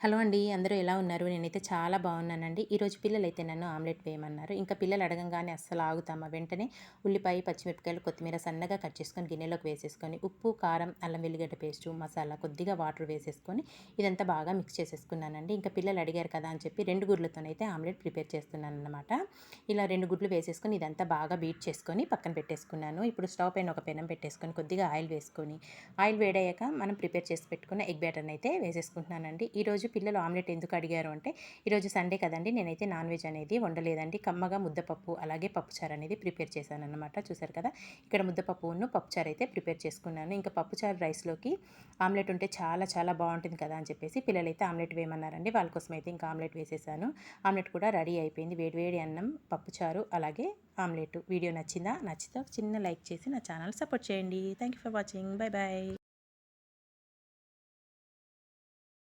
Hello అండి. అందరూ ఎలా ఉన్నారు? నేనైతే చాలా బాగున్నానండి. ఈరోజు పిల్లలైతే నన్ను ఆమ్లెట్ వేయమన్నారు. ఇంకా పిల్లలు అడగంగానే అస్సలు ఆగుతామా, వెంటనే ఉల్లిపాయ, పచ్చిమిరపకాయలు, కొత్తిమీర సన్నగా కట్ చేసుకొని గిన్నెలోకి వేసేసుకొని, ఉప్పు, కారం, అల్లం వెల్లిగడ్డ పేస్టు, మసాలా, కొద్దిగా వాటర్ వేసేసుకొని ఇదంతా బాగా మిక్స్ చేసేసుకున్నానండి. ఇంకా పిల్లలు అడిగారు కదా అని చెప్పి 2 గుడ్లతోనైతే ఆమ్లెట్ ప్రిపేర్ చేస్తున్నానన్నమాట. ఇలా 2 గుడ్లు వేసేసుకొని ఇదంతా బాగా బీట్ చేసుకొని పక్కన పెట్టేసుకున్నాను. ఇప్పుడు స్టవ్ పైన ఒక పెనం పెట్టేసుకొని కొద్దిగా ఆయిల్ వేసుకొని, ఆయిల్ వేడయ్యాక మనం ప్రిపేర్ చేసి పెట్టుకున్న ఎగ్ బ్యాటర్‌ని అయితే వేసేసుకుంటున్నానండి. ఈరోజు పిల్లలు ఆమ్లెట్ ఎందుకు అడిగారు అంటే, ఈరోజు సండే కదండీ! నేనైతే నాన్ వెజ్ అనేది వండలేదండి. కమ్మగా ముద్దపప్పు, అలాగే పప్పుచారు అనేది ప్రిపేర్ చేశానన్నమాట. చూసారు కదా! ఇక్కడ ముద్దపప్పును, పప్పుచారు అయితే ప్రిపేర్ చేసుకున్నాను. ఇంకా పప్పుచారు రైస్‌లోకి ఆమ్లెట్ ఉంటే చాలా చాలా బావుంటుంది కదా! అని చెప్పేసి పిల్లలైతే ఆమ్లెట్ వేయమన్నారండి. వాళ్ళ కోసం అయితే ఇంకా ఆమ్లెట్ వేసేసాను. ఆమ్లెట్ కూడా రెడీ అయిపోయింది. వేడి వేడి అన్నం, పప్పుచారు, అలాగే ఆమ్లెట్. వీడియో నచ్చిందా? నచ్చితే ఒక చిన్న లైక్ చేసి నా ఛానల్ సపోర్ట్ చేయండి. Thank you for watching. By by.